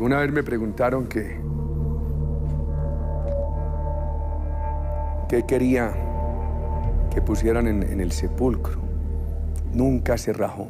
Alguna vez me preguntaron qué quería que pusieran en el sepulcro. Nunca se rajó.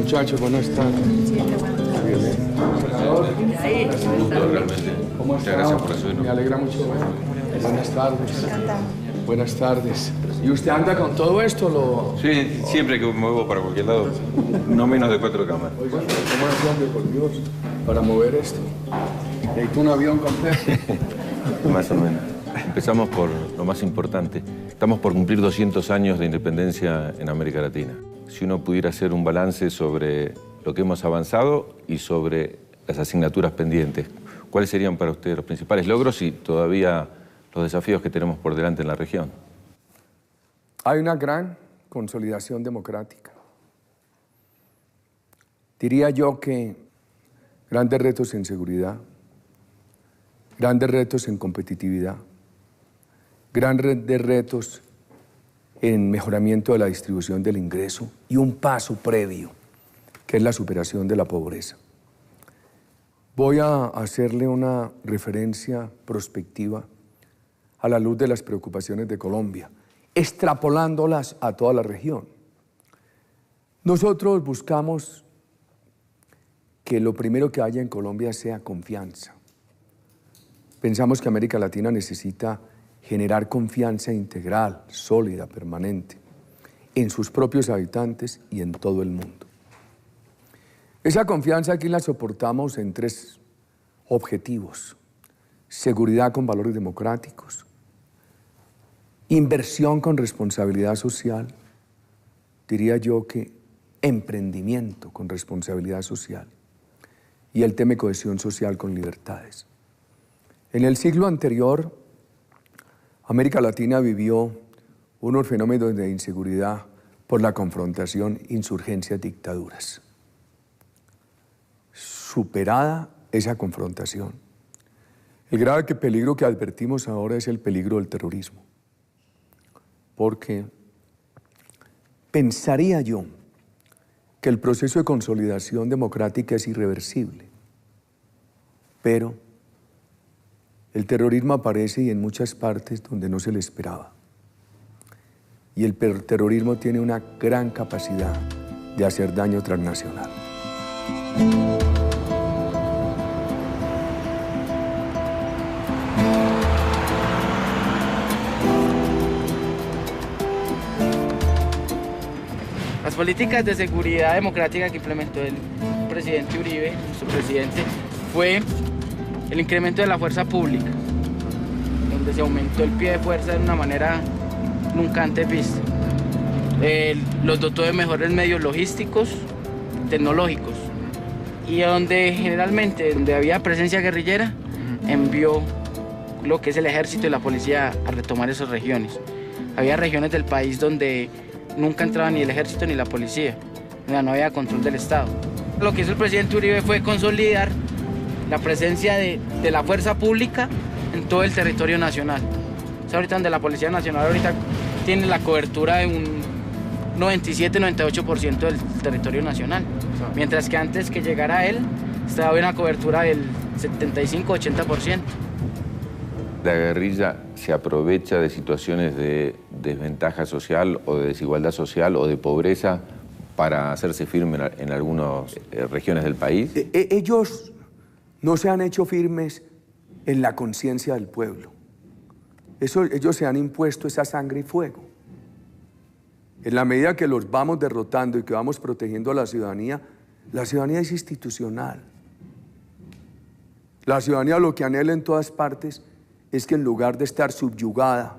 Muchachos, buenas tardes. ¿Cómo está? Muchas gracias por recibirnos. Me alegra mucho verlo. Buenas tardes. Buenas tardes. ¿Y usted anda con todo esto? Sí, siempre que me muevo para cualquier lado, no menos de 4 cámaras. Oiga, ¿cómo es, hombre, por Dios, para mover esto? ¿Necesita un avión completo? Más o menos. Empezamos por lo más importante. Estamos por cumplir 200 años de independencia en América Latina. Si uno pudiera hacer un balance sobre lo que hemos avanzado y sobre las asignaturas pendientes, ¿cuáles serían para ustedes los principales logros y todavía los desafíos que tenemos por delante en la región? Hay una gran consolidación democrática. Diría yo que grandes retos en seguridad, grandes retos en competitividad, grandes retos en mejoramiento de la distribución del ingreso y un paso previo, que es la superación de la pobreza. Voy a hacerle una referencia prospectiva a la luz de las preocupaciones de Colombia, extrapolándolas a toda la región. Nosotros buscamos que lo primero que haya en Colombia sea confianza. Pensamos que América Latina necesita generar confianza integral, sólida, permanente, en sus propios habitantes y en todo el mundo. Esa confianza aquí la soportamos en 3 objetivos: seguridad con valores democráticos, inversión con responsabilidad social, diría yo que emprendimiento con responsabilidad social, y el tema de cohesión social con libertades. En el siglo anterior, América Latina vivió unos fenómenos de inseguridad por la confrontación insurgencias-dictaduras. Superada esa confrontación, el grave peligro que advertimos ahora es el peligro del terrorismo. Porque pensaría yo que el proceso de consolidación democrática es irreversible, pero el terrorismo aparece y en muchas partes donde no se le esperaba. Y el terrorismo tiene una gran capacidad de hacer daño transnacional. Las políticas de seguridad democrática que implementó el presidente Uribe, nuestro presidente, fue el incremento de la fuerza pública, donde se aumentó el pie de fuerza de una manera nunca antes vista. Los dotó de mejores medios logísticos, tecnológicos, y donde había presencia guerrillera, envió lo que es el ejército y la policía a retomar esas regiones. Había regiones del país donde nunca entraba ni el ejército ni la policía, no había control del Estado. Lo que hizo el presidente Uribe fue consolidar la presencia de la fuerza pública en todo el territorio nacional. O sea, ahorita donde la Policía Nacional ahorita tiene la cobertura de un 97-98% del territorio nacional, mientras que antes que llegara él estaba en una cobertura del 75-80%. La guerrilla se aprovecha de situaciones de desventaja social o de desigualdad social o de pobreza para hacerse firme en algunas regiones del país. Ellos no se han hecho firmes en la conciencia del pueblo. Ellos se han impuesto esa sangre y fuego. En la medida que los vamos derrotando y que vamos protegiendo a la ciudadanía es institucional. La ciudadanía lo que anhela en todas partes es que en lugar de estar subyugada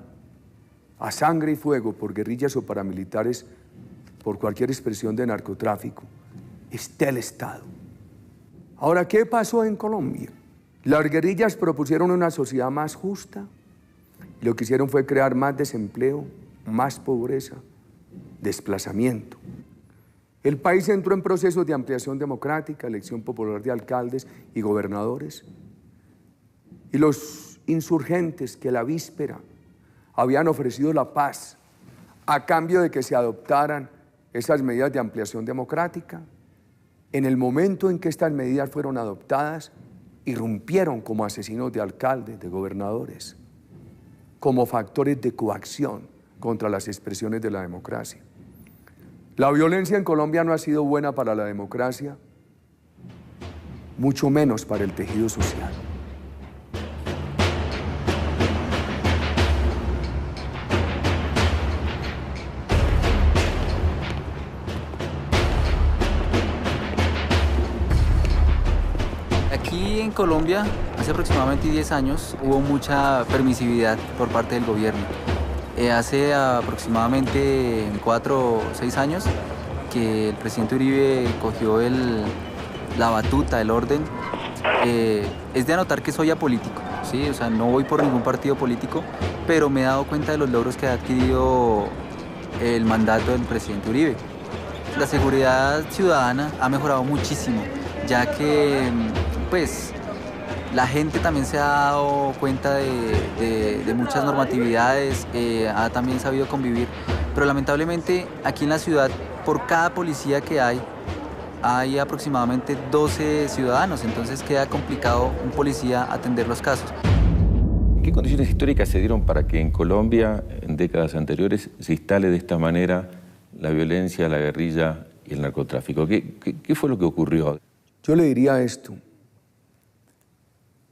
a sangre y fuego por guerrillas o paramilitares, por cualquier expresión de narcotráfico, esté el Estado. Ahora, ¿qué pasó en Colombia? Las guerrillas propusieron una sociedad más justa. Lo que hicieron fue crear más desempleo, más pobreza, desplazamiento. El país entró en procesos de ampliación democrática, elección popular de alcaldes y gobernadores. Y los insurgentes que la víspera habían ofrecido la paz a cambio de que se adoptaran esas medidas de ampliación democrática, en el momento en que estas medidas fueron adoptadas, irrumpieron como asesinos de alcaldes, de gobernadores, como factores de coacción contra las expresiones de la democracia. La violencia en Colombia no ha sido buena para la democracia, mucho menos para el tejido social. Aquí en Colombia, hace aproximadamente 10 años, hubo mucha permisividad por parte del gobierno. Hace aproximadamente 4 o 6 años que el presidente Uribe cogió la batuta, el orden. Es de anotar que soy apolítico, ¿sí? O sea, no voy por ningún partido político, pero me he dado cuenta de los logros que ha adquirido el mandato del presidente Uribe. La seguridad ciudadana ha mejorado muchísimo, ya que pues la gente también se ha dado cuenta de muchas normatividades, ha también sabido convivir, pero lamentablemente aquí en la ciudad, por cada policía que hay aproximadamente 12 ciudadanos, entonces queda complicado un policía atender los casos. ¿Qué condiciones históricas se dieron para que en Colombia, en décadas anteriores, se instale de esta manera la violencia, la guerrilla y el narcotráfico? ¿Qué fue lo que ocurrió? Yo le diría esto.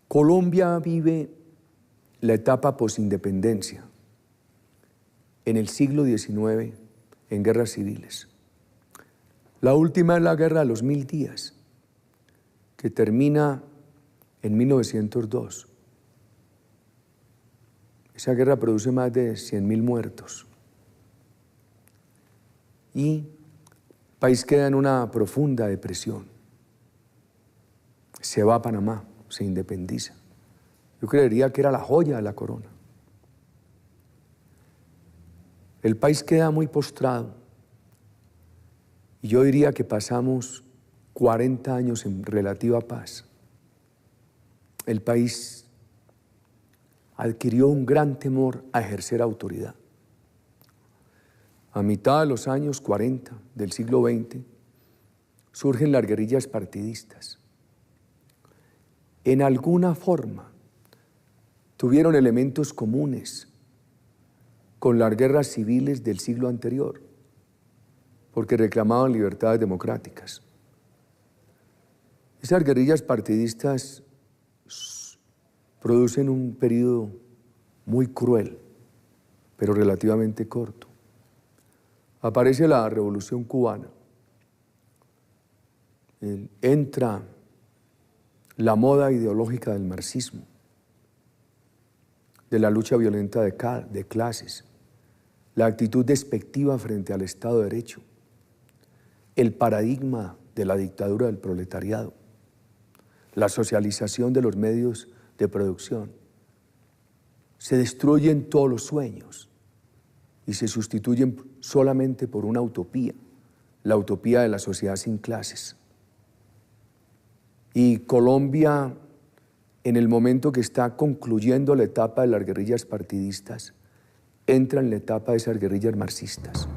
Colombia vive la etapa posindependencia en el siglo XIX en guerras civiles. La última es la guerra de los 1000 días, que termina en 1902. Esa guerra produce más de 100.000 muertos. Y el país queda en una profunda depresión. Se va a Panamá, se independiza. Yo creería que era la joya de la corona. El país queda muy postrado. Y yo diría que pasamos 40 años en relativa paz. El país adquirió un gran temor a ejercer autoridad. A mitad de los años 40 del siglo XX surgen las guerrillas partidistas. En alguna forma tuvieron elementos comunes con las guerras civiles del siglo anterior, porque reclamaban libertades democráticas. Esas guerrillas partidistas producen un periodo muy cruel, pero relativamente corto. Aparece la Revolución Cubana, entra la moda ideológica del marxismo, de la lucha violenta de clases, la actitud despectiva frente al Estado de Derecho, el paradigma de la dictadura del proletariado, la socialización de los medios de producción. Se destruyen todos los sueños y se sustituyen solamente por una utopía, la utopía de la sociedad sin clases. Y Colombia, en el momento que está concluyendo la etapa de las guerrillas partidistas, entra en la etapa de esas guerrillas marxistas.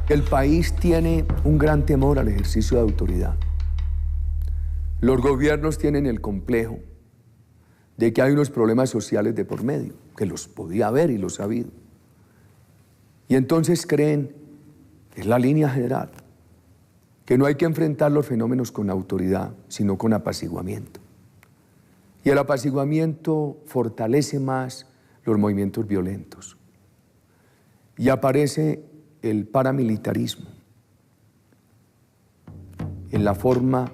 El país tiene un gran temor al ejercicio de autoridad. Los gobiernos tienen el complejo de que hay unos problemas sociales de por medio, que los podía haber y los ha habido. Y entonces creen, es la línea general, que no hay que enfrentar los fenómenos con autoridad, sino con apaciguamiento. Y el apaciguamiento fortalece más los movimientos violentos. Y aparece el paramilitarismo en la forma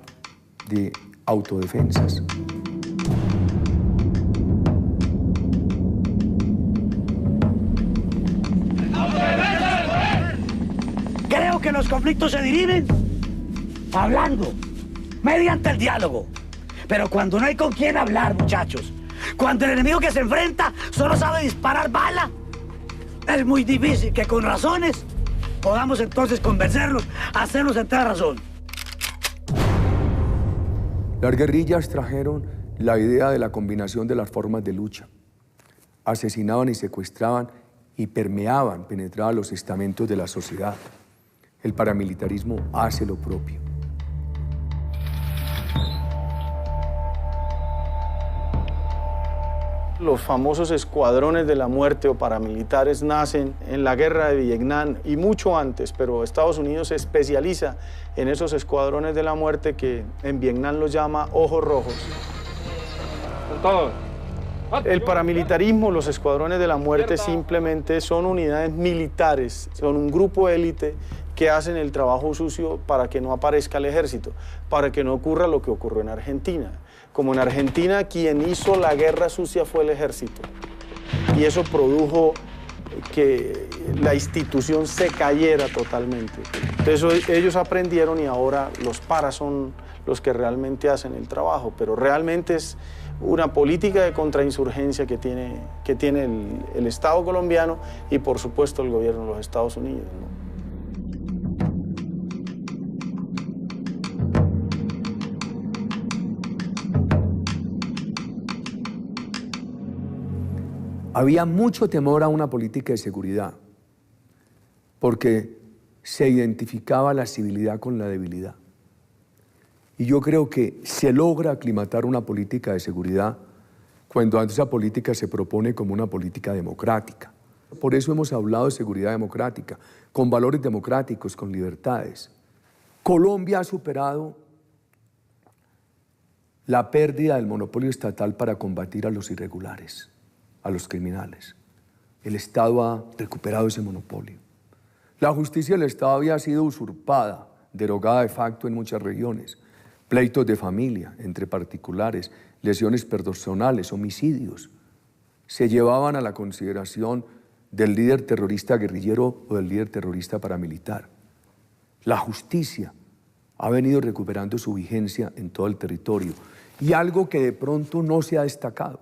de autodefensas. Creo que los conflictos se dirimen hablando, mediante el diálogo. Pero cuando no hay con quién hablar, muchachos, cuando el enemigo que se enfrenta solo sabe disparar bala, es muy difícil que con razones podamos entonces convencerlos, hacerlos entrar a razón. Las guerrillas trajeron la idea de la combinación de las formas de lucha. Asesinaban y secuestraban y penetraban los estamentos de la sociedad. El paramilitarismo hace lo propio. Los famosos escuadrones de la muerte o paramilitares nacen en la guerra de Vietnam y mucho antes, pero Estados Unidos se especializa en esos escuadrones de la muerte que en Vietnam los llama ojos rojos. El paramilitarismo, los escuadrones de la muerte simplemente son unidades militares, son un grupo élite que hacen el trabajo sucio para que no aparezca el ejército, para que no ocurra lo que ocurrió en Argentina. Como en Argentina, quien hizo la guerra sucia fue el ejército. Y eso produjo que la institución se cayera totalmente. Entonces ellos aprendieron y ahora los paras son los que realmente hacen el trabajo. Pero realmente es una política de contrainsurgencia que tiene el Estado colombiano y por supuesto el gobierno de los Estados Unidos, ¿no? Había mucho temor a una política de seguridad, porque se identificaba la civilidad con la debilidad. Y yo creo que se logra aclimatar una política de seguridad cuando esa política se propone como una política democrática. Por eso hemos hablado de seguridad democrática, con valores democráticos, con libertades. Colombia ha superado la pérdida del monopolio estatal para combatir a los irregulares, a los criminales. El Estado ha recuperado ese monopolio. La justicia del Estado había sido usurpada, derogada de facto en muchas regiones. Pleitos de familia entre particulares, lesiones personales, homicidios, se llevaban a la consideración del líder terrorista guerrillero o del líder terrorista paramilitar. La justicia ha venido recuperando su vigencia en todo el territorio y algo que de pronto no se ha destacado.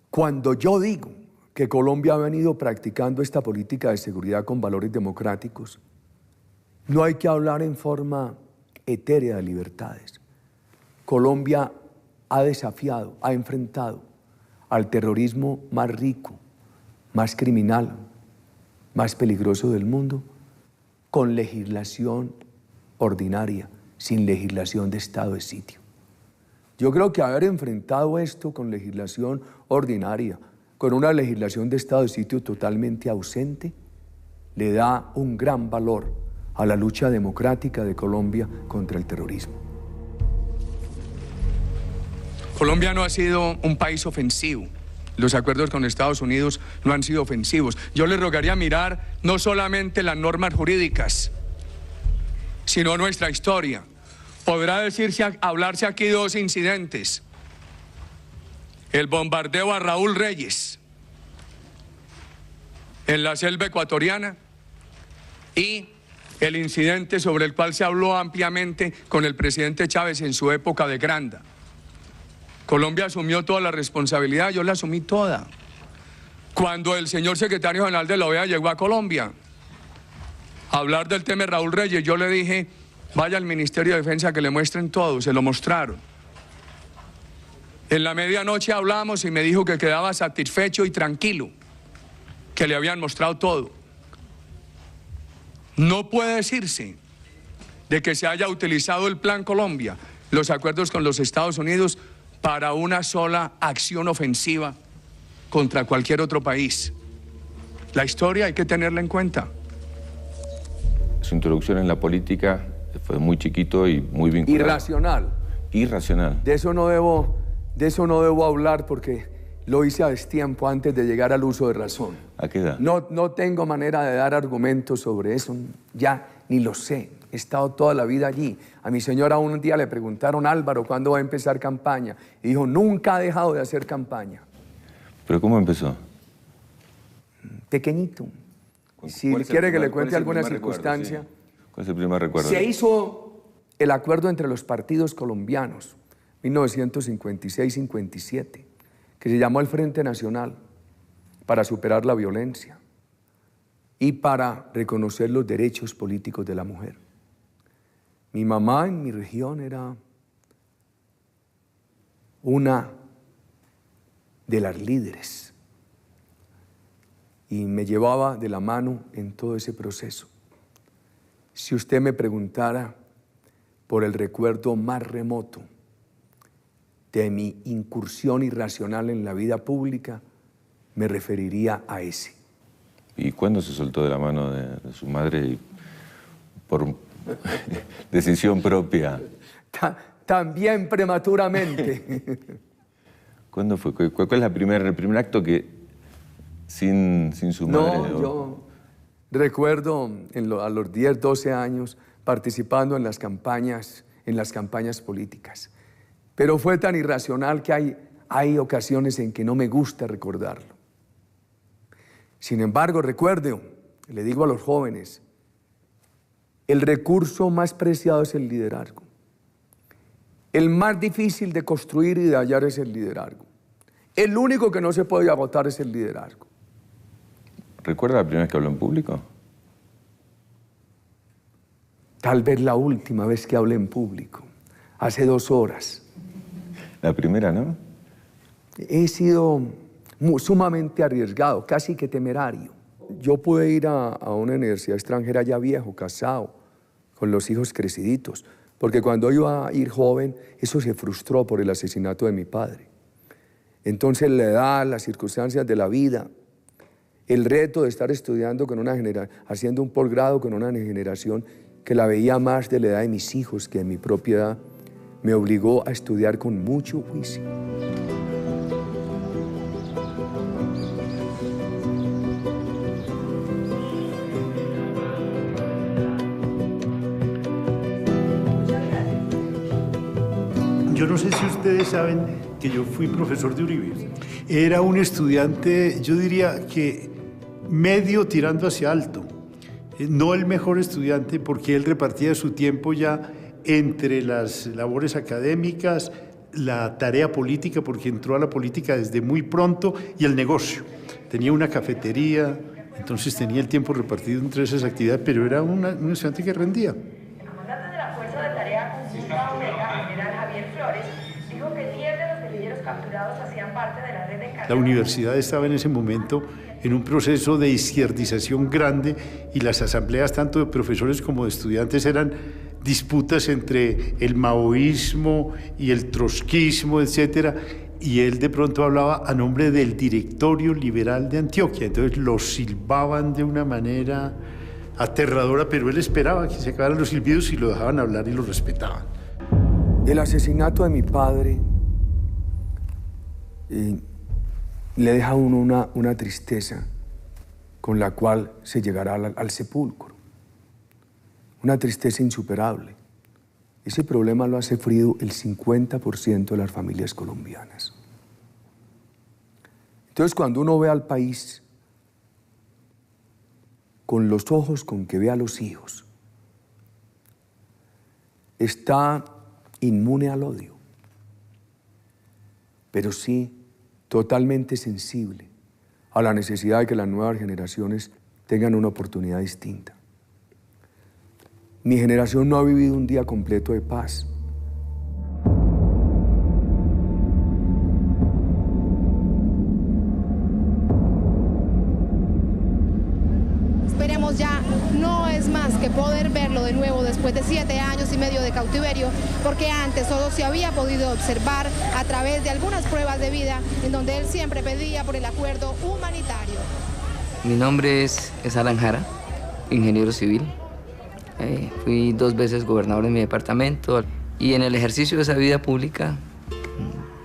Cuando yo digo que Colombia ha venido practicando esta política de seguridad con valores democráticos, no hay que hablar en forma etérea de libertades. Colombia ha desafiado, ha enfrentado al terrorismo más rico, más criminal, más peligroso del mundo, con legislación ordinaria, sin legislación de estado de sitio. Yo creo que haber enfrentado esto con legislación ordinaria, con una legislación de estado de sitio totalmente ausente, le da un gran valor a la lucha democrática de Colombia contra el terrorismo. Colombia no ha sido un país ofensivo. Los acuerdos con Estados Unidos no han sido ofensivos. Yo les rogaría mirar no solamente las normas jurídicas, sino nuestra historia. Podrá hablarse aquí de 2 incidentes, el bombardeo a Raúl Reyes en la selva ecuatoriana y el incidente sobre el cual se habló ampliamente con el presidente Chávez en su época de Granda. Colombia asumió toda la responsabilidad, yo la asumí toda. Cuando el señor secretario general de la OEA llegó a Colombia a hablar del tema de Raúl Reyes, yo le dije, vaya al Ministerio de Defensa que le muestren todo, se lo mostraron. En la medianoche hablamos y me dijo que quedaba satisfecho y tranquilo, que le habían mostrado todo. No puede decirse de que se haya utilizado el Plan Colombia, los acuerdos con los Estados Unidos, para una sola acción ofensiva contra cualquier otro país. La historia hay que tenerla en cuenta. Su introducción en la política fue muy chiquito y muy vinculado. Irracional. Irracional. De eso no debo hablar porque lo hice a destiempo antes de llegar al uso de razón. ¿A qué edad? No tengo manera de dar argumentos sobre eso, ya ni lo sé. He estado toda la vida allí. A mi señora un día le preguntaron, Álvaro, ¿cuándo va a empezar campaña? Y dijo, nunca ha dejado de hacer campaña. ¿Pero cómo empezó? Pequeñito. Si quiere que le cuente alguna circunstancia. ¿Cuál es el primer recuerdo? Se hizo el acuerdo entre los partidos colombianos, 1956-57, que se llamó el Frente Nacional, para superar la violencia y para reconocer los derechos políticos de la mujer. Mi mamá en mi región era una de las líderes y me llevaba de la mano en todo ese proceso. Si usted me preguntara por el recuerdo más remoto de mi incursión irracional en la vida pública, me referiría a ese. ¿Y cuándo se soltó de la mano de su madre y por decisión propia? También prematuramente. ¿Cuándo fue? ¿Cuál es el primer acto que sin su madre? No, yo recuerdo a los 10, 12 años participando en las campañas políticas. Pero fue tan irracional que hay ocasiones en que no me gusta recordarlo. Sin embargo, recuerde, le digo a los jóvenes, el recurso más preciado es el liderazgo. El más difícil de construir y de hallar es el liderazgo. El único que no se puede agotar es el liderazgo. ¿Recuerda la primera vez que habló en público? Tal vez la última vez que hablé en público, hace 2 horas. La primera, ¿no? He sido sumamente arriesgado, casi que temerario. Yo pude ir a una universidad extranjera ya viejo, casado, con los hijos creciditos, porque cuando iba a ir joven, eso se frustró por el asesinato de mi padre. Entonces la edad, las circunstancias de la vida, el reto de estar estudiando haciendo un posgrado con una generación que la veía más de la edad de mis hijos que de mi propia edad, me obligó a estudiar con mucho juicio. Yo no sé si ustedes saben que yo fui profesor de Uribe. Era un estudiante, yo diría que medio tirando hacia alto. No el mejor estudiante porque él repartía su tiempo ya entre las labores académicas, la tarea política, porque entró a la política desde muy pronto, y el negocio. Tenía una cafetería, entonces tenía el tiempo repartido entre esas actividades, pero era un estudiante que rendía. El comandante de la Fuerza de Tarea Conjunta Omega, general Javier Flores, dijo que 10 de los guerrilleros capturados hacían parte de la red de... La universidad estaba en ese momento en un proceso de izquierdización grande y las asambleas tanto de profesores como de estudiantes eran disputas entre el maoísmo y el trotskismo, etcétera, y él de pronto hablaba a nombre del Directorio Liberal de Antioquia, entonces lo silbaban de una manera aterradora, pero él esperaba que se acabaran los silbidos y lo dejaban hablar y lo respetaban. El asesinato de mi padre le deja a uno una tristeza con la cual se llegará al sepulcro. Una tristeza insuperable. Ese problema lo ha sufrido el 50% de las familias colombianas. Entonces, cuando uno ve al país con los ojos con que ve a los hijos, está inmune al odio, pero sí totalmente sensible a la necesidad de que las nuevas generaciones tengan una oportunidad distinta. Mi generación no ha vivido un día completo de paz. Esperemos ya, no es más que poder verlo de nuevo después de 7 años y medio de cautiverio, porque antes solo se había podido observar a través de algunas pruebas de vida en donde él siempre pedía por el acuerdo humanitario. Mi nombre es Alan Jara, ingeniero civil. Fui 2 veces gobernador de mi departamento y en el ejercicio de esa vida pública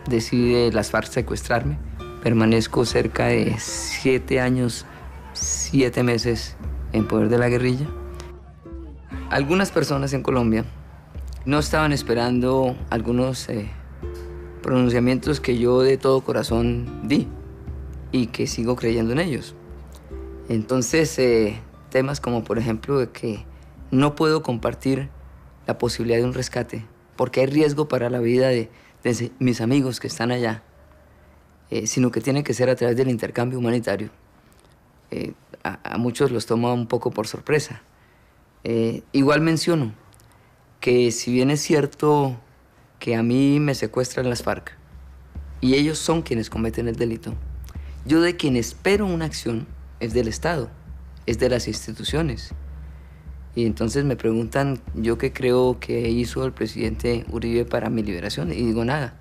decide las FARC secuestrarme. Permanezco cerca de 7 años, 7 meses en poder de la guerrilla. Algunas personas en Colombia no estaban esperando algunos pronunciamientos que yo de todo corazón di y que sigo creyendo en ellos. Entonces, temas como, por ejemplo, de que no puedo compartir la posibilidad de un rescate porque hay riesgo para la vida de mis amigos que están allá, sino que tiene que ser a través del intercambio humanitario. A muchos los toma un poco por sorpresa. Igual menciono que si bien es cierto que a mí me secuestran las FARC y ellos son quienes cometen el delito, yo de quien espero una acción es del Estado, es de las instituciones. Y entonces me preguntan yo qué creo que hizo el presidente Uribe para mi liberación y digo nada,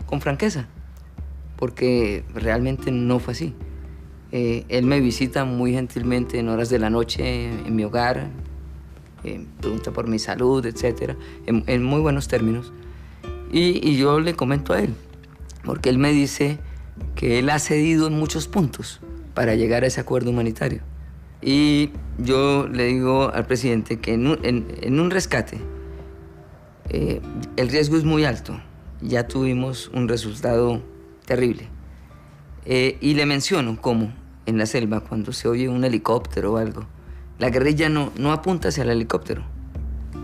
con franqueza, porque realmente no fue así. Él me visita muy gentilmente en horas de la noche en mi hogar, pregunta por mi salud, etc., en muy buenos términos. Y yo le comento a él, porque él me dice que él ha cedido en muchos puntos para llegar a ese acuerdo humanitario. Y yo le digo al presidente que en un rescate el riesgo es muy alto. Ya tuvimos un resultado terrible. Y le menciono cómo en la selva, cuando se oye un helicóptero o algo, la guerrilla no apunta hacia el helicóptero.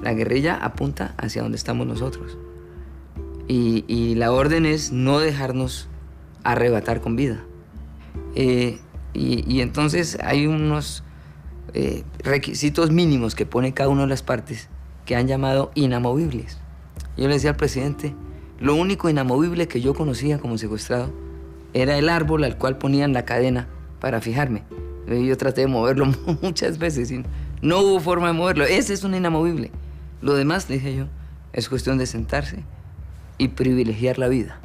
La guerrilla apunta hacia donde estamos nosotros. Y la orden es no dejarnos arrebatar con vida. Y entonces hay unos requisitos mínimos que pone cada una de las partes que han llamado inamovibles. Yo le decía al presidente, lo único inamovible que yo conocía como secuestrado era el árbol al cual ponían la cadena para fijarme. Yo traté de moverlo muchas veces y no hubo forma de moverlo. Ese es un inamovible. Lo demás, le dije yo, es cuestión de sentarse y privilegiar la vida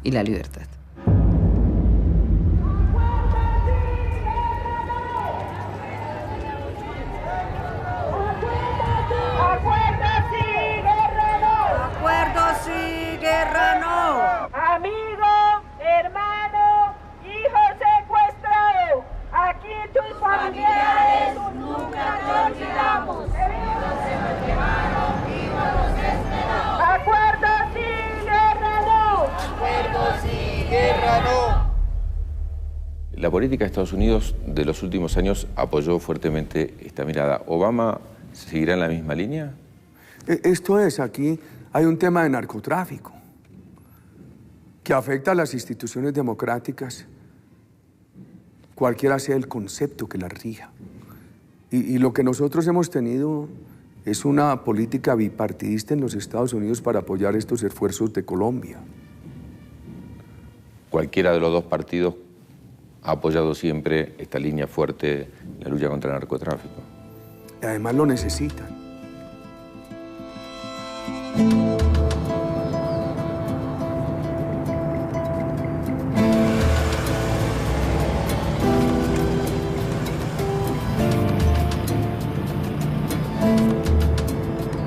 y la libertad. Amigo, hermano, hijo secuestrado, aquí tus familiares nunca te olvidamos. Acuerdo sí, guerra no. Acuerdo sí, guerra no. La política de Estados Unidos de los últimos años apoyó fuertemente esta mirada. ¿Obama seguirá en la misma línea? Esto es, aquí hay un tema de narcotráfico que afecta a las instituciones democráticas, cualquiera sea el concepto que las rija. Y lo que nosotros hemos tenido es una política bipartidista en los Estados Unidos para apoyar estos esfuerzos de Colombia. Cualquiera de los dos partidos ha apoyado siempre esta línea fuerte en la lucha contra el narcotráfico. Y además lo necesitan.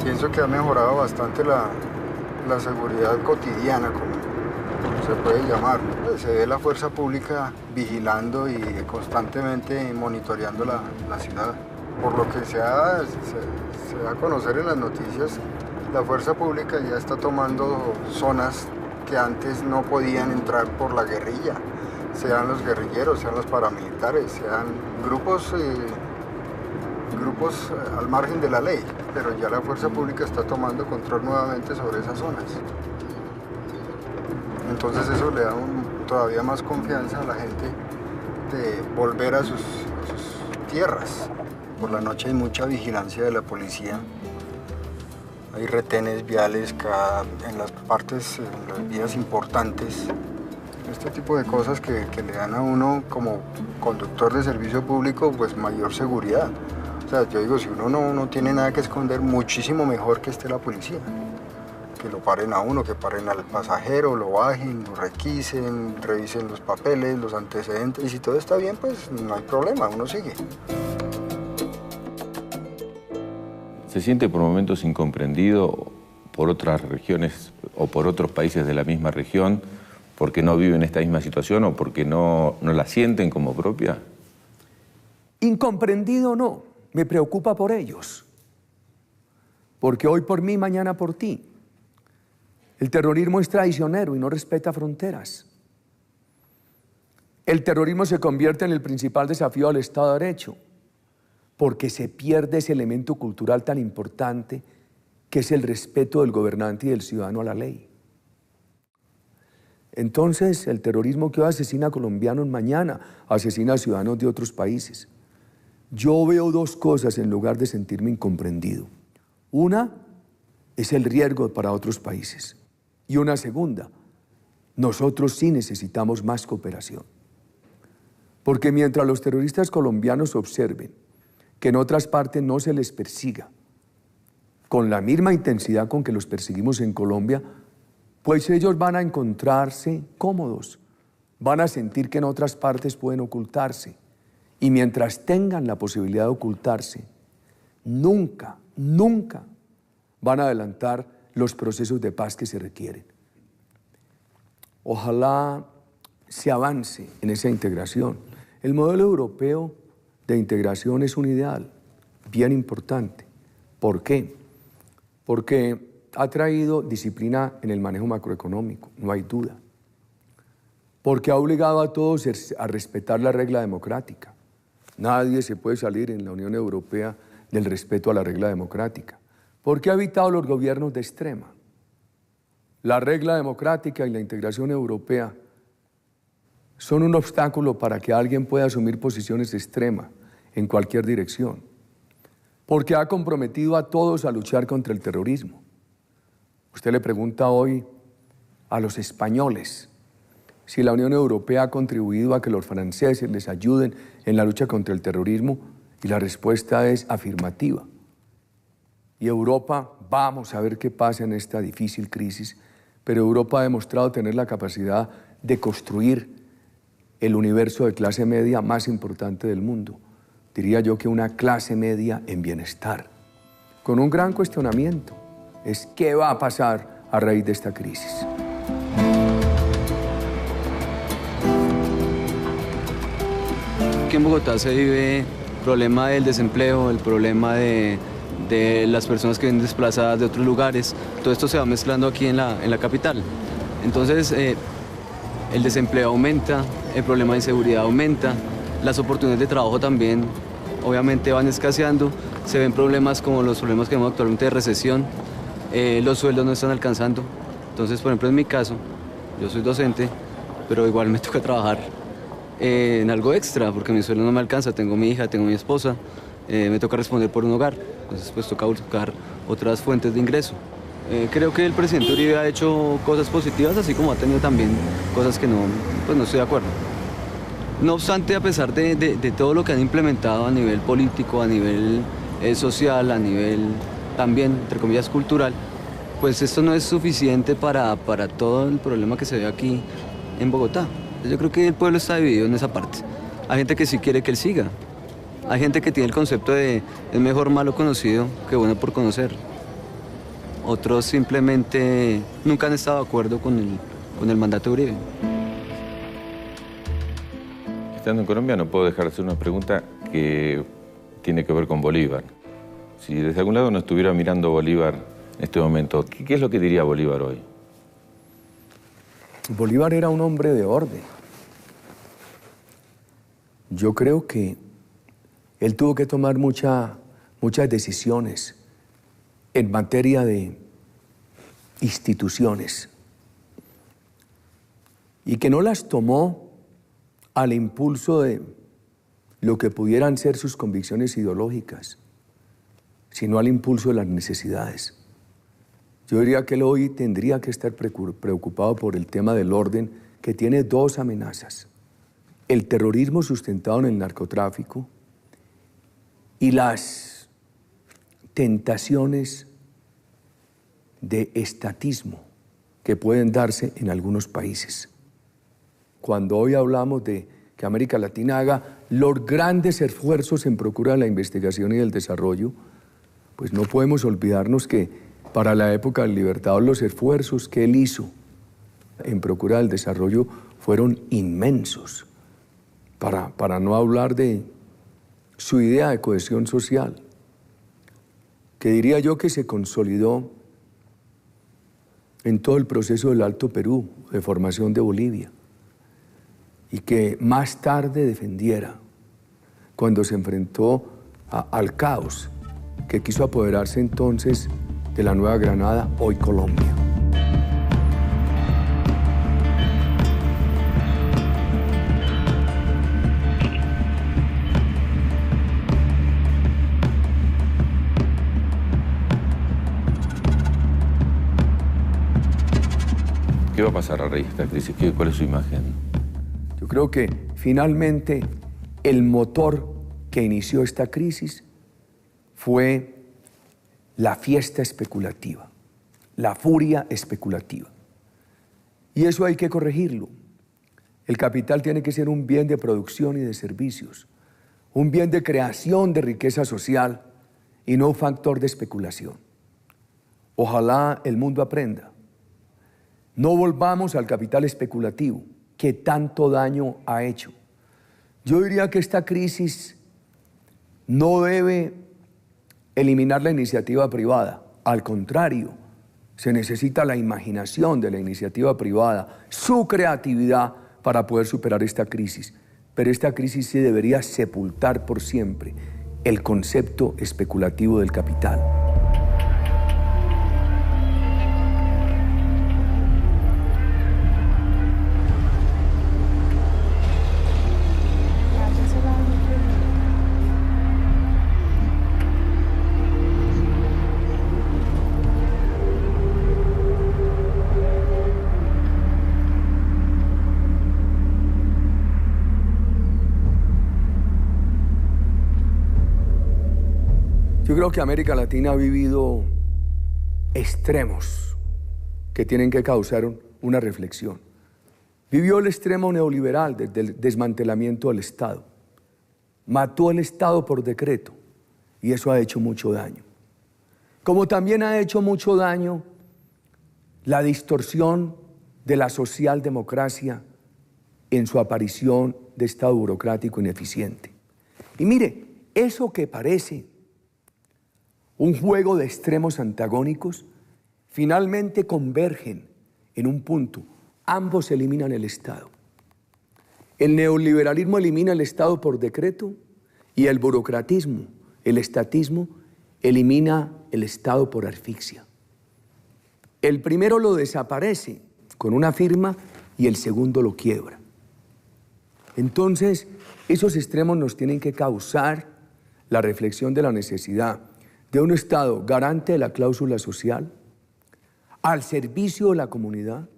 Pienso que ha mejorado bastante la seguridad cotidiana, como se puede llamar. Se ve la fuerza pública vigilando y constantemente monitoreando la ciudad. Por lo que se da a conocer en las noticias, la fuerza pública ya está tomando zonas que antes no podían entrar por la guerrilla. sean los guerrilleros, sean los paramilitares, sean grupos al margen de la ley, pero ya la fuerza pública está tomando control nuevamente sobre esas zonas. Entonces eso le da todavía más confianza a la gente de volver a sus tierras. Por la noche hay mucha vigilancia de la policía, hay retenes viales en las partes, en las vías importantes. Este tipo de cosas que le dan a uno como conductor de servicio público pues mayor seguridad. O sea, yo digo, si uno no tiene nada que esconder, muchísimo mejor que esté la policía. Que lo paren a uno, que paren al pasajero, lo bajen, lo requisen, revisen los papeles, los antecedentes. Y si todo está bien, pues no hay problema, uno sigue. ¿Se siente por momentos incomprendido por otras regiones o por otros países de la misma región porque no viven esta misma situación o porque no la sienten como propia? Incomprendido no, me preocupa por ellos. Porque hoy por mí, mañana por ti. El terrorismo es traicionero y no respeta fronteras. El terrorismo se convierte en el principal desafío al Estado de Derecho, porque se pierde ese elemento cultural tan importante que es el respeto del gobernante y del ciudadano a la ley. Entonces, el terrorismo que hoy asesina a colombianos, mañana asesina a ciudadanos de otros países. Yo veo dos cosas en lugar de sentirme incomprendido. Una es el riesgo para otros países. Y una segunda, nosotros sí necesitamos más cooperación. Porque mientras los terroristas colombianos observen que en otras partes no se les persiga con la misma intensidad con que los perseguimos en Colombia, pues ellos van a encontrarse cómodos, van a sentir que en otras partes pueden ocultarse. Y mientras tengan la posibilidad de ocultarse, nunca van a adelantar los procesos de paz que se requieren. Ojalá se avance en esa integración. El modelo europeo de integración es un ideal bien importante. ¿Por qué? Porque ha traído disciplina en el manejo macroeconómico, no hay duda. Porque ha obligado a todos a respetar la regla democrática. Nadie se puede salir en la Unión Europea del respeto a la regla democrática. Porque ha evitado los gobiernos de extrema. La regla democrática y la integración europea son un obstáculo para que alguien pueda asumir posiciones extremas en cualquier dirección. Porque ha comprometido a todos a luchar contra el terrorismo. Usted le pregunta hoy a los españoles si la Unión Europea ha contribuido a que los franceses les ayuden en la lucha contra el terrorismo, y la respuesta es afirmativa. Y Europa, vamos a ver qué pasa en esta difícil crisis, pero Europa ha demostrado tener la capacidad de construir el universo de clase media más importante del mundo. Diría yo que una clase media en bienestar, con un gran cuestionamiento, es qué va a pasar a raíz de esta crisis. Aquí en Bogotá se vive el problema del desempleo, el problema de las personas que vienen desplazadas de otros lugares. Todo esto se va mezclando aquí en la capital. Entonces, el desempleo aumenta, el problema de inseguridad aumenta, las oportunidades de trabajo también obviamente van escaseando, se ven problemas como los problemas que vemos actualmente de recesión, los sueldos no están alcanzando. Entonces, por ejemplo, en mi caso, yo soy docente, pero igual me toca trabajar en algo extra porque mi sueldo no me alcanza, tengo mi hija, tengo mi esposa, me toca responder por un hogar, entonces pues toca buscar otras fuentes de ingreso. Creo que el presidente Uribe ha hecho cosas positivas, así como ha tenido también cosas que no estoy de acuerdo. No obstante, a pesar de todo lo que han implementado a nivel político, a nivel social, a nivel también, entre comillas, cultural, pues esto no es suficiente para todo el problema que se ve aquí en Bogotá. Yo creo que el pueblo está dividido en esa parte. Hay gente que sí quiere que él siga. Hay gente que tiene el concepto de es mejor malo conocido que bueno por conocer. Otros simplemente nunca han estado de acuerdo con el mandato de Uribe. Estando en Colombia no puedo dejar de hacer una pregunta que tiene que ver con Bolívar. Si desde algún lado no estuviera mirando Bolívar en este momento, ¿qué es lo que diría Bolívar hoy? Bolívar era un hombre de orden. Yo creo que él tuvo que tomar muchas decisiones en materia de instituciones y que no las tomó al impulso de lo que pudieran ser sus convicciones ideológicas, sino al impulso de las necesidades. Yo diría que él hoy tendría que estar preocupado por el tema del orden, que tiene dos amenazas: el terrorismo sustentado en el narcotráfico y las tentaciones de estatismo que pueden darse en algunos países. Cuando hoy hablamos de que América Latina haga los grandes esfuerzos en procura de la investigación y del desarrollo, pues no podemos olvidarnos que para la época del Libertador los esfuerzos que él hizo en procura del desarrollo fueron inmensos, para no hablar de su idea de cohesión social, que diría yo que se consolidó en todo el proceso del Alto Perú, de formación de Bolivia, y que más tarde defendiera cuando se enfrentó al caos que quiso apoderarse entonces de la Nueva Granada, hoy Colombia. ¿Qué va a pasar a raíz de esta crisis? ¿Cuál es su imagen? Yo creo que finalmente el motor que inició esta crisis fue la fiesta especulativa, la furia especulativa. Y eso hay que corregirlo. El capital tiene que ser un bien de producción y de servicios, un bien de creación de riqueza social y no un factor de especulación. Ojalá el mundo aprenda. No volvamos al capital especulativo que tanto daño ha hecho. Yo diría que esta crisis no debe eliminar la iniciativa privada. Al contrario, se necesita la imaginación de la iniciativa privada, su creatividad para poder superar esta crisis. Pero esta crisis sí debería sepultar por siempre el concepto especulativo del capital. Yo creo que América Latina ha vivido extremos que tienen que causar una reflexión. Vivió el extremo neoliberal del desmantelamiento del Estado. Mató el Estado por decreto y eso ha hecho mucho daño. Como también ha hecho mucho daño la distorsión de la socialdemocracia en su aparición de Estado burocrático ineficiente. Y mire, eso que parece un juego de extremos antagónicos, finalmente convergen en un punto. Ambos eliminan el Estado. El neoliberalismo elimina el Estado por decreto y el burocratismo, el estatismo, elimina el Estado por asfixia. El primero lo desaparece con una firma y el segundo lo quiebra. Entonces, esos extremos nos tienen que causar la reflexión de la necesidad de un Estado garante de la cláusula social, al servicio de la comunidad,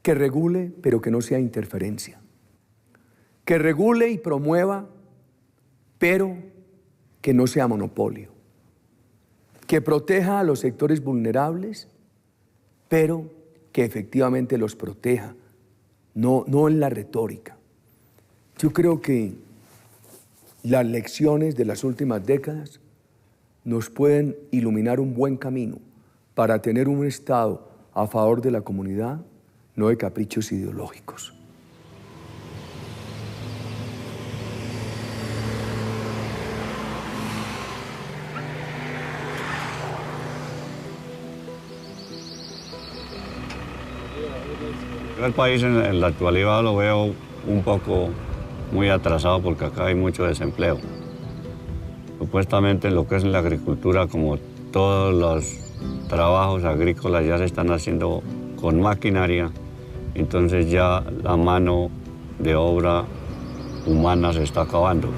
que regule pero que no sea interferencia, que regule y promueva pero que no sea monopolio, que proteja a los sectores vulnerables pero que efectivamente los proteja, no en la retórica. Yo creo que las lecciones de las últimas décadas nos pueden iluminar un buen camino para tener un Estado a favor de la comunidad, no de caprichos ideológicos. Yo el país en la actualidad lo veo un poco muy atrasado porque acá hay mucho desempleo. Supuestamente en lo que es la agricultura, como todos los trabajos agrícolas ya se están haciendo con maquinaria, entonces ya la mano de obra humana se está acabando.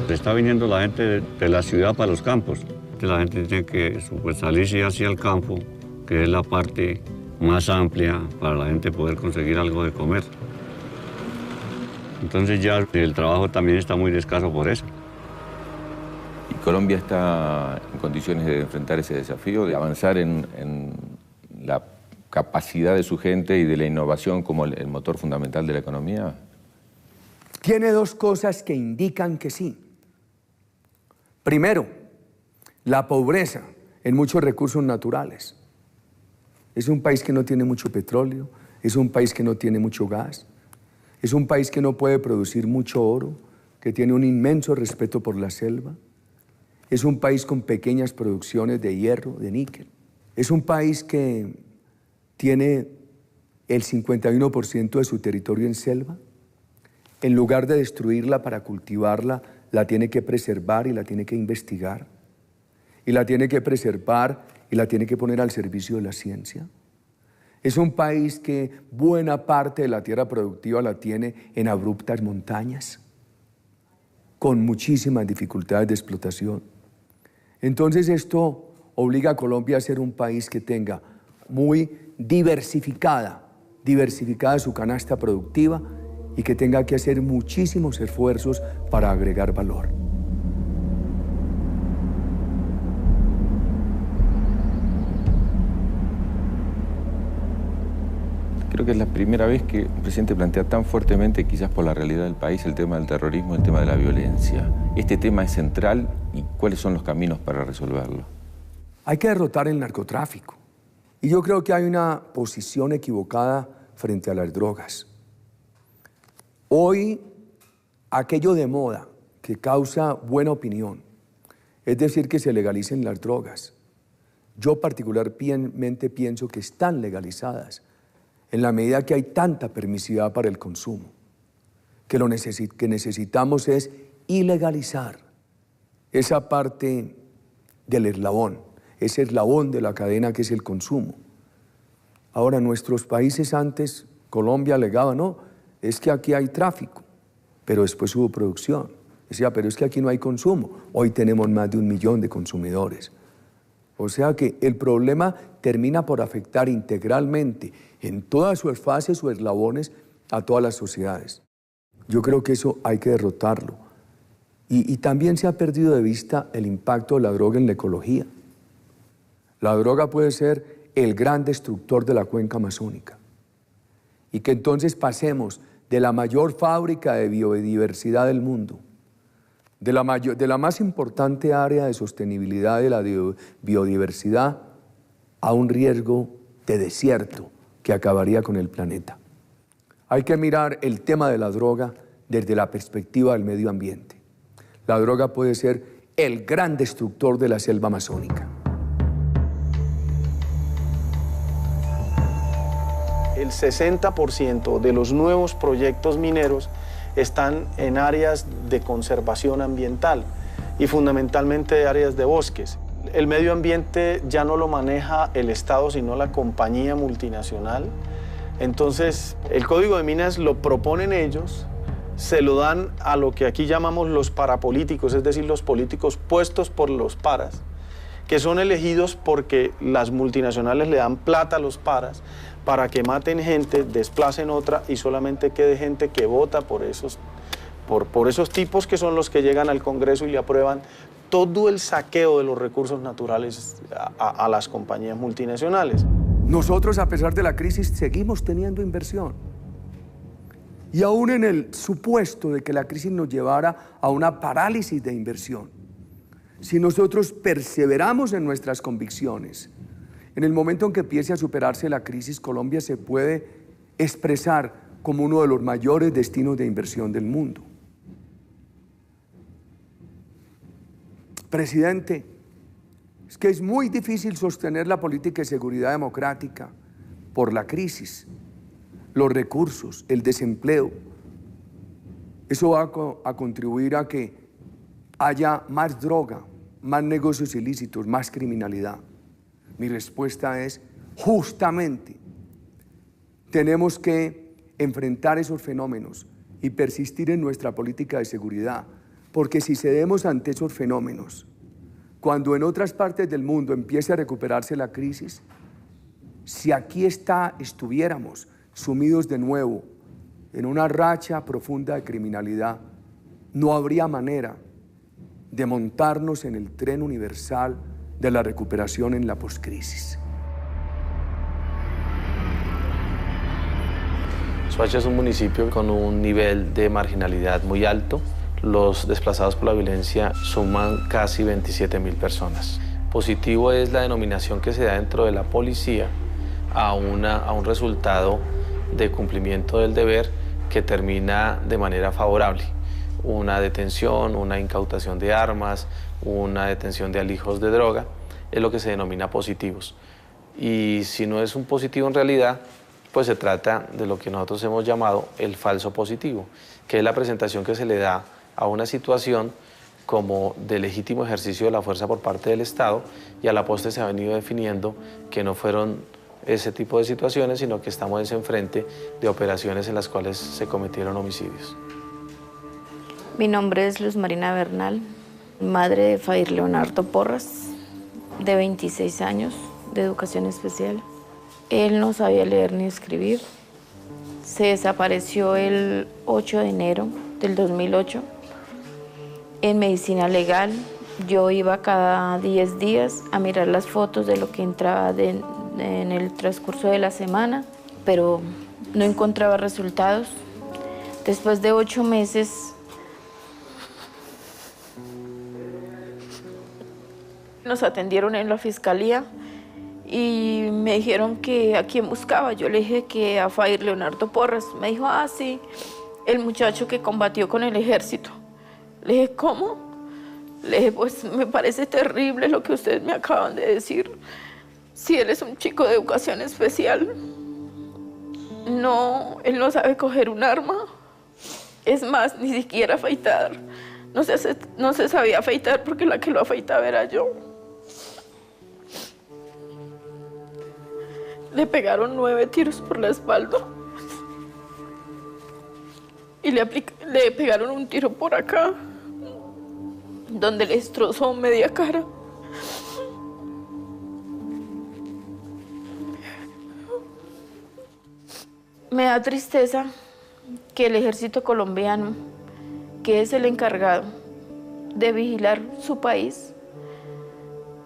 Está viniendo la gente de la ciudad para los campos. La gente tiene que salirse hacia el campo, que es la parte más amplia para la gente poder conseguir algo de comer. Entonces ya el trabajo también está muy escaso por eso. ¿Y Colombia está en condiciones de enfrentar ese desafío, de avanzar en la capacidad de su gente y de la innovación como el motor fundamental de la economía? Tiene dos cosas que indican que sí. Primero, la pobreza en muchos recursos naturales. Es un país que no tiene mucho petróleo, es un país que no tiene mucho gas, es un país que no puede producir mucho oro, que tiene un inmenso respeto por la selva, es un país con pequeñas producciones de hierro, de níquel, es un país que tiene el 51% de su territorio en selva. En lugar de destruirla para cultivarla, la tiene que preservar y la tiene que investigar, y la tiene que preservar y la tiene que poner al servicio de la ciencia. Es un país que buena parte de la tierra productiva la tiene en abruptas montañas, con muchísimas dificultades de explotación. Entonces esto obliga a Colombia a ser un país que tenga muy diversificada su canasta productiva y que tenga que hacer muchísimos esfuerzos para agregar valor. Creo que es la primera vez que un presidente plantea tan fuertemente, quizás por la realidad del país, el tema del terrorismo, el tema de la violencia. ¿Este tema es central y cuáles son los caminos para resolverlo? Hay que derrotar el narcotráfico. Y yo creo que hay una posición equivocada frente a las drogas. Hoy, aquello de moda que causa buena opinión, es decir, que se legalicen las drogas. Yo particularmente pienso que están legalizadas en la medida que hay tanta permisividad para el consumo, que lo que necesitamos es ilegalizar esa parte del eslabón, ese eslabón de la cadena que es el consumo. Ahora, nuestros países antes, Colombia alegaba, no, es que aquí hay tráfico, pero después hubo producción. Decía, pero es que aquí no hay consumo. Hoy tenemos más de 1 millón de consumidores. O sea que el problema termina por afectar integralmente en todas sus fases o eslabones a todas las sociedades. Yo creo que eso hay que derrotarlo. Y también se ha perdido de vista el impacto de la droga en la ecología. La droga puede ser el gran destructor de la cuenca amazónica. Y que entonces pasemos de la mayor fábrica de biodiversidad del mundo, de la más importante área de sostenibilidad de la biodiversidad, a un riesgo de desierto que acabaría con el planeta. Hay que mirar el tema de la droga desde la perspectiva del medio ambiente. La droga puede ser el gran destructor de la selva amazónica. El 60% de los nuevos proyectos mineros están en áreas de conservación ambiental y fundamentalmente áreas de bosques. El medio ambiente ya no lo maneja el Estado, sino la compañía multinacional. Entonces, el Código de Minas lo proponen ellos, se lo dan a lo que aquí llamamos los parapolíticos, es decir, los políticos puestos por los paras, que son elegidos porque las multinacionales le dan plata a los paras para que maten gente, desplacen otra y solamente quede gente que vota por esos tipos que son los que llegan al Congreso y le aprueban todo el saqueo de los recursos naturales a las compañías multinacionales. Nosotros, a pesar de la crisis, seguimos teniendo inversión. Y aún en el supuesto de que la crisis nos llevara a una parálisis de inversión, si nosotros perseveramos en nuestras convicciones, en el momento en que empiece a superarse la crisis, Colombia se puede expresar como uno de los mayores destinos de inversión del mundo. Presidente, es que es muy difícil sostener la política de seguridad democrática por la crisis. los recursos, el desempleo. Eso va a contribuir a que haya más droga, más negocios ilícitos, más criminalidad. Mi respuesta es, justamente, tenemos que enfrentar esos fenómenos y persistir en nuestra política de seguridad, porque si cedemos ante esos fenómenos, cuando en otras partes del mundo empiece a recuperarse la crisis, si aquí estuviéramos sumidos de nuevo en una racha profunda de criminalidad, no habría manera de montarnos en el tren universal de la recuperación en la poscrisis. Soacha es un municipio con un nivel de marginalidad muy alto. Los desplazados por la violencia suman casi 27.000 personas. Positivo es la denominación que se da dentro de la policía a un resultado de cumplimiento del deber que termina de manera favorable. Una detención, una incautación de armas, una detención de alijos de droga, es lo que se denomina positivos. Y si no es un positivo en realidad, pues se trata de lo que nosotros hemos llamado el falso positivo, que es la presentación que se le da a una situación como de legítimo ejercicio de la fuerza por parte del Estado, y a la postre se ha venido definiendo que no fueron ese tipo de situaciones, sino que estamos enfrente de operaciones en las cuales se cometieron homicidios. Mi nombre es Luz Marina Bernal, madre de Fair Leonardo Porras, de 26 años, de educación especial. Él no sabía leer ni escribir. Se desapareció el 8 de enero del 2008. En medicina legal, yo iba cada 10 días a mirar las fotos de lo que entraba en el transcurso de la semana, pero no encontraba resultados. Después de 8 meses, nos atendieron en la fiscalía y me dijeron que a quién buscaba. Yo le dije que a Fair Leonardo Porras. Me dijo, ah, sí, el muchacho que combatió con el ejército. Le dije, ¿cómo? Le dije, pues me parece terrible lo que ustedes me acaban de decir. Si él es un chico de educación especial, no, él no sabe coger un arma. Es más, ni siquiera afeitar. No se sabía afeitar porque la que lo afeitaba era yo. Le pegaron 9 tiros por la espalda y le pegaron un tiro por acá, donde le destrozó media cara. Me da tristeza que el ejército colombiano, que es el encargado de vigilar su país,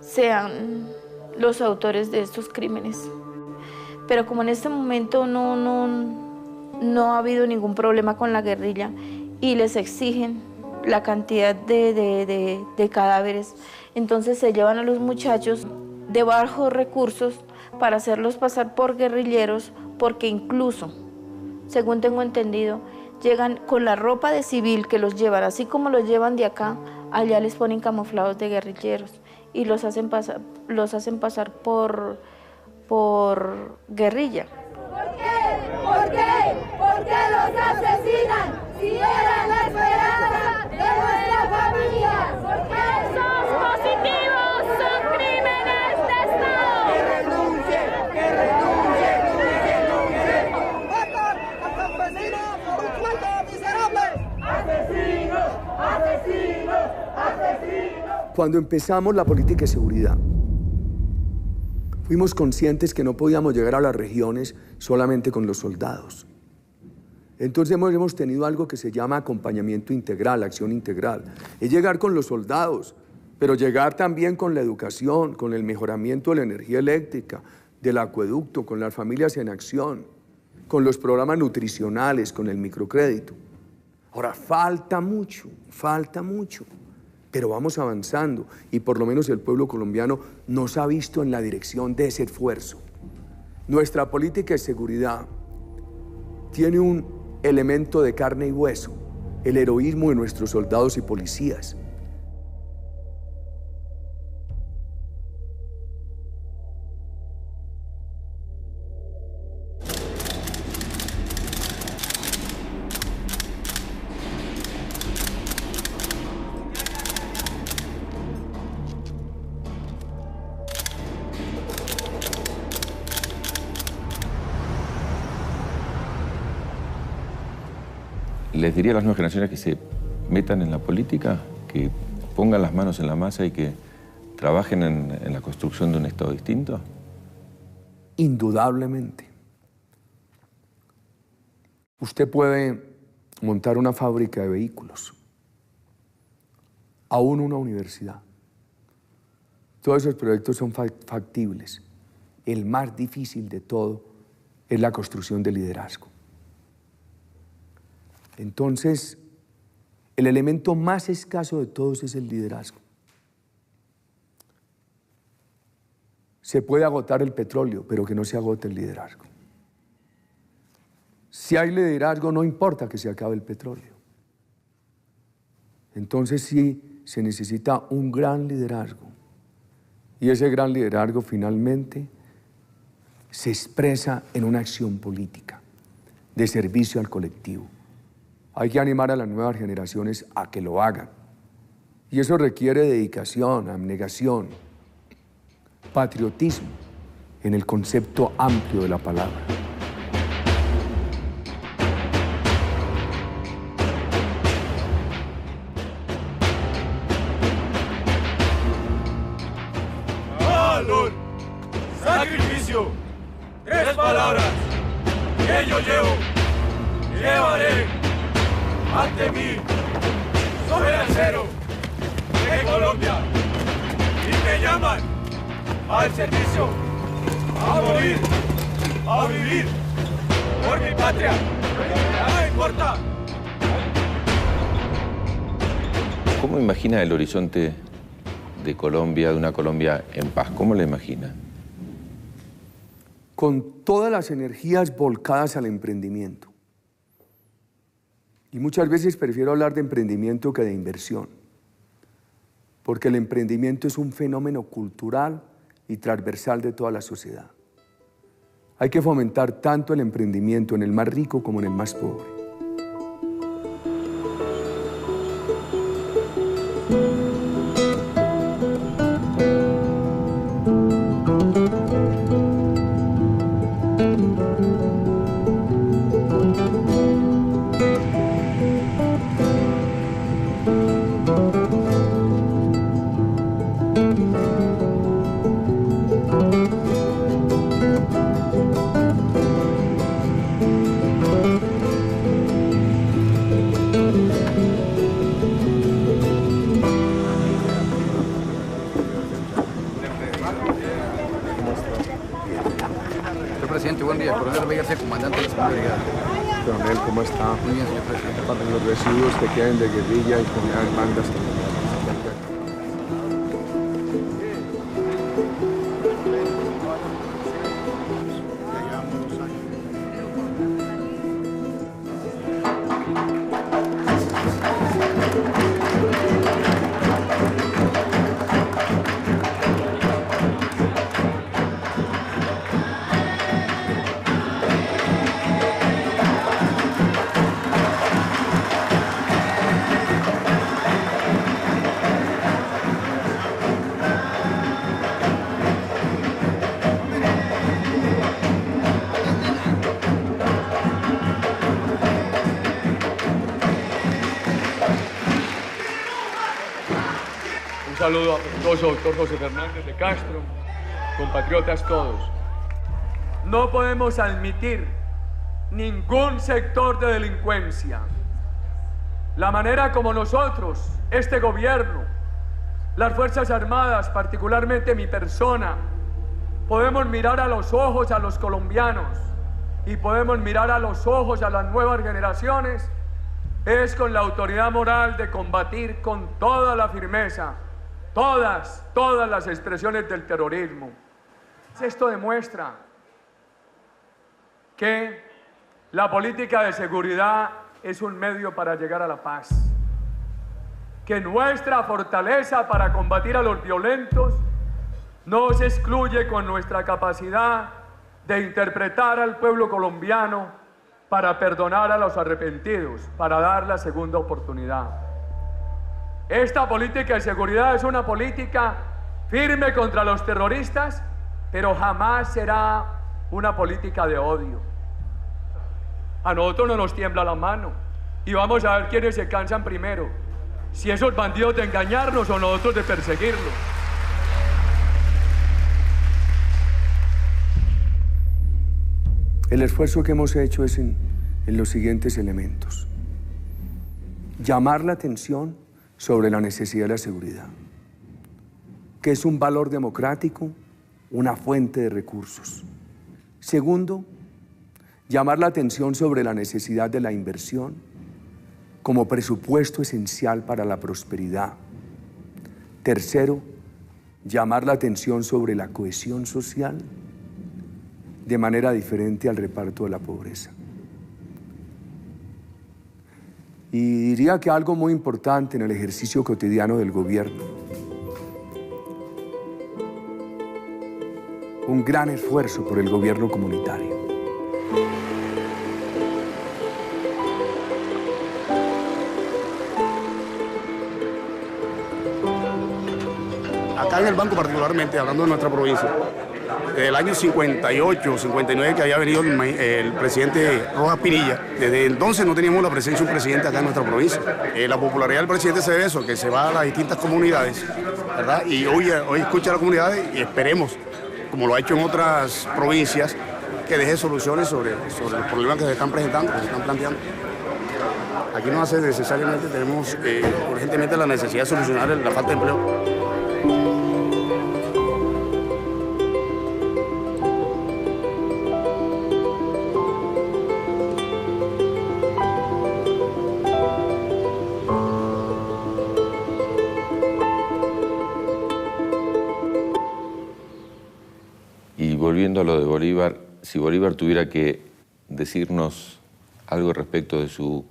sean los autores de estos crímenes. Pero como en este momento no ha habido ningún problema con la guerrilla y les exigen la cantidad de cadáveres, entonces se llevan a los muchachos de bajos recursos para hacerlos pasar por guerrilleros, porque incluso, según tengo entendido, llegan con la ropa de civil que los llevan, así como los llevan de acá, allá les ponen camuflados de guerrilleros y los hacen pasar por guerrilla. ¿Por qué? ¿Por qué? ¿Por qué los asesinan? Si eran la esperanza de nuestra familia. ¿Por qué? Esos positivos son crímenes de Estado. ¡Que renuncie! ¡Que renuncie! ¡Renuncie! ¡Matan al campesino por un sueldo miserable! ¡Asesinos! ¡Asesinos! ¡Asesinos! Cuando empezamos la política de seguridad, fuimos conscientes que no podíamos llegar a las regiones solamente con los soldados. Entonces hemos tenido algo que se llama acompañamiento integral, acción integral. Es llegar con los soldados, pero llegar también con la educación, con el mejoramiento de la energía eléctrica, del acueducto, con las familias en acción, con los programas nutricionales, con el microcrédito. Ahora, falta mucho, pero vamos avanzando y por lo menos el pueblo colombiano nos ha visto en la dirección de ese esfuerzo. Nuestra política de seguridad tiene un elemento de carne y hueso, el heroísmo de nuestros soldados y policías. Les diría a las nuevas generaciones que se metan en la política, que pongan las manos en la masa y que trabajen en la construcción de un Estado distinto. Indudablemente. Usted puede montar una fábrica de vehículos, aún una universidad. Todos esos proyectos son factibles. El más difícil de todo es la construcción de liderazgo. Entonces, el elemento más escaso de todos es el liderazgo. Se puede agotar el petróleo, pero que no se agote el liderazgo. Si hay liderazgo, no importa que se acabe el petróleo. Entonces sí se necesita un gran liderazgo. Y ese gran liderazgo finalmente se expresa en una acción política de servicio al colectivo. Hay que animar a las nuevas generaciones a que lo hagan. Y eso requiere dedicación, abnegación, patriotismo, en el concepto amplio de la palabra. Valor, sacrificio, 3 palabras que yo llevaré ante mí sobre el acero de Colombia y me llaman al servicio, a morir, a vivir por mi patria, nada importa. ¿Cómo imagina el horizonte de Colombia, de una Colombia en paz? ¿Cómo la imagina? Con todas las energías volcadas al emprendimiento. Y muchas veces prefiero hablar de emprendimiento que de inversión, porque el emprendimiento es un fenómeno cultural y transversal de toda la sociedad. Hay que fomentar tanto el emprendimiento en el más rico como en el más pobre. Presidente, buen día. Coronel Rey García, comandante de la Segunda Brigada. Coronel, ¿cómo está? Muy bien, señor presidente. Para los residuos que queden de guerrilla y comunidades bandas. Un saludo afectuoso, doctor José Fernández de Castro, compatriotas todos. No podemos admitir ningún sector de delincuencia. La manera como nosotros, este gobierno, las Fuerzas Armadas, particularmente mi persona, podemos mirar a los ojos a los colombianos y podemos mirar a los ojos a las nuevas generaciones, es con la autoridad moral de combatir con toda la firmeza todas las expresiones del terrorismo. Esto demuestra que la política de seguridad es un medio para llegar a la paz, que nuestra fortaleza para combatir a los violentos no se excluye con nuestra capacidad de interpretar al pueblo colombiano para perdonar a los arrepentidos, para dar la segunda oportunidad. Esta política de seguridad es una política firme contra los terroristas, pero jamás será una política de odio. A nosotros no nos tiembla la mano. y vamos a ver quiénes se cansan primero. Si esos bandidos de engañarnos o nosotros de perseguirlos. El esfuerzo que hemos hecho es en los siguientes elementos. Llamar la atención sobre la necesidad de la seguridad, que es un valor democrático, una fuente de recursos. Segundo, llamar la atención sobre la necesidad de la inversión como presupuesto esencial para la prosperidad. Tercero, llamar la atención sobre la cohesión social de manera diferente al reparto de la pobreza. Y diría que algo muy importante en el ejercicio cotidiano del gobierno, un gran esfuerzo por el gobierno comunitario. Acá en el banco particularmente, hablando de nuestra provincia, desde el año 58, 59 que había venido el presidente Rojas Pinilla, desde entonces no teníamos la presencia de un presidente acá en nuestra provincia. La popularidad del presidente se debe a eso, que se va a las distintas comunidades, ¿verdad? Y hoy escucha a las comunidades y esperemos, como lo ha hecho en otras provincias, que deje soluciones sobre los problemas que se están presentando, que se están planteando. Aquí no hace necesariamente, tenemos urgentemente la necesidad de solucionar la falta de empleo. Y volviendo a lo de Bolívar, si Bolívar tuviera que decirnos algo respecto de su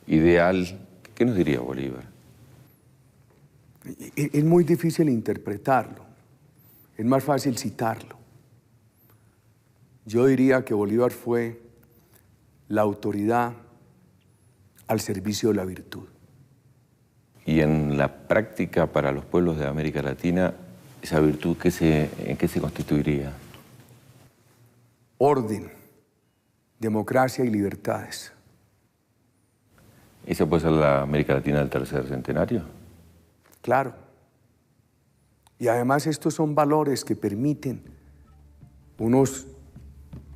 ideal, ¿qué nos diría Bolívar? Es muy difícil interpretarlo, es más fácil citarlo. Yo diría que Bolívar fue la autoridad al servicio de la virtud. Y en la práctica para los pueblos de América Latina, esa virtud, ¿en qué se constituiría? Orden, democracia y libertades. ¿Esa puede ser la América Latina del tercer centenario? Claro. Y además estos son valores que permiten unos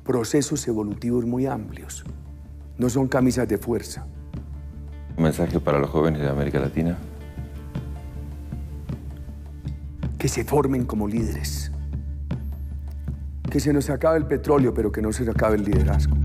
procesos evolutivos muy amplios. No son camisas de fuerza. ¿Un mensaje para los jóvenes de América Latina? Que se formen como líderes. Que se nos acabe el petróleo, pero que no se nos acabe el liderazgo.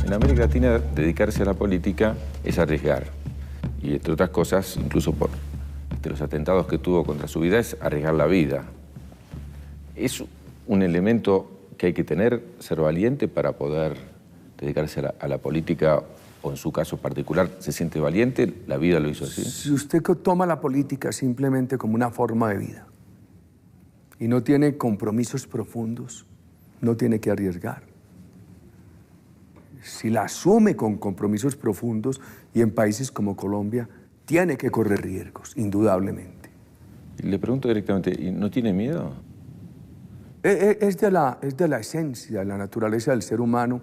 En América Latina, dedicarse a la política es arriesgar. Y entre otras cosas, incluso por los atentados que tuvo contra su vida, es arriesgar la vida. Es un elemento que hay que tener, ser valiente para poder dedicarse a la política, o en su caso particular, ¿se siente valiente? ¿La vida lo hizo así? Si usted toma la política simplemente como una forma de vida y no tiene compromisos profundos, no tiene que arriesgar. Si la asume con compromisos profundos y en países como Colombia, tiene que correr riesgos, indudablemente. Le pregunto directamente, ¿y no tiene miedo? Es de la esencia, de la naturaleza del ser humano,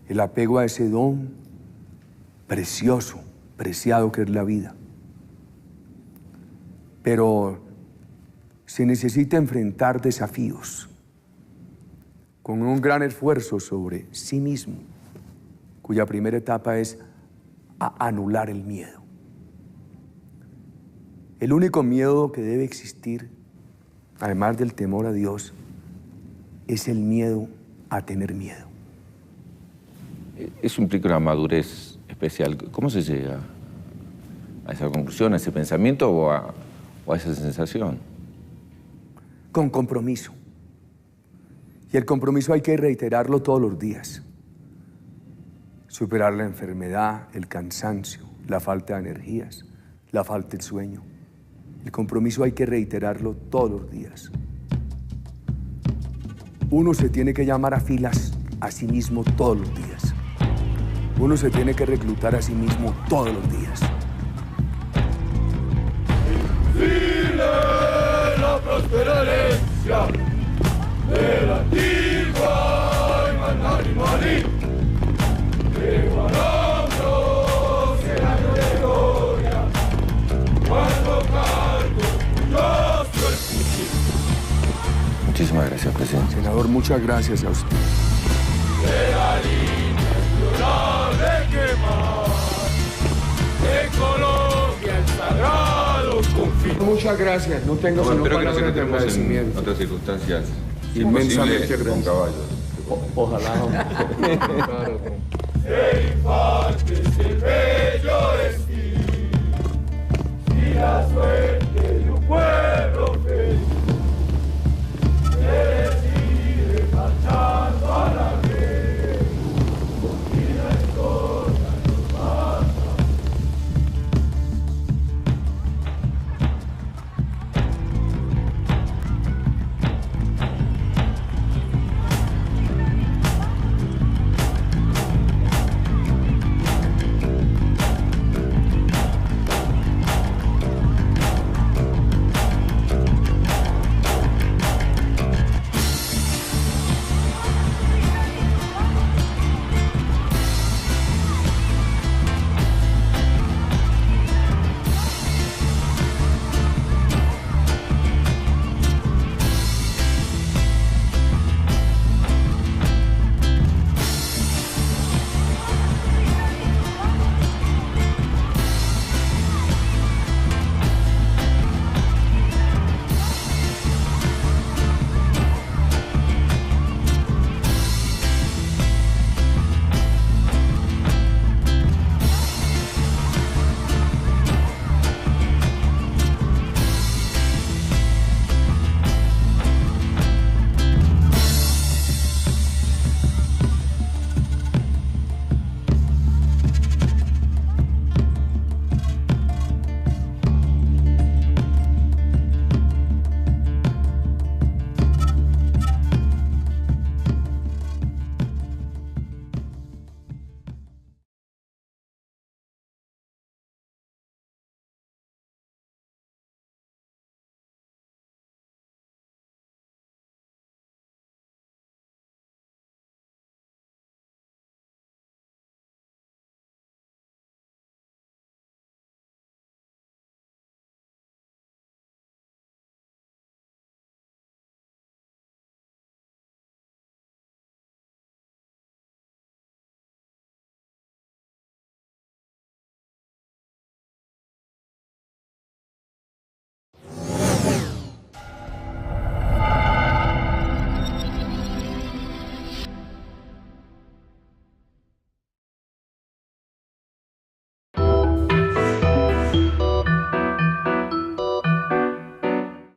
el apego a ese don precioso, preciado que es la vida. Pero se necesita enfrentar desafíos con un gran esfuerzo sobre sí mismo, cuya primera etapa es anular el miedo. El único miedo que debe existir, además del temor a Dios, es el miedo a tener miedo. Eso implica una madurez especial. ¿Cómo se llega a esa conclusión, a ese pensamiento o a esa sensación? Con compromiso. Y el compromiso hay que reiterarlo todos los días. Superar la enfermedad, el cansancio, la falta de energías, la falta de sueño. El compromiso hay que reiterarlo todos los días. uno se tiene que llamar a filas a sí mismo todos los días. Uno se tiene que reclutar a sí mismo todos los días. La próspera herencia de la antigua y magnánima ley, que guardamos el año de gloria, cuando cargo yo soy fusil. Muchísimas gracias, presidente. Senador, muchas gracias a usted. De la línea de quemar, de Colombia el sagrado confín. Muchas gracias, no tengo sino espero que nos palabras de encontremos en agradecimiento. otras circunstancias Inmensamente imposibles con gracias. caballos. Ojalá. Claro. El infante es el bello destino y la suerte.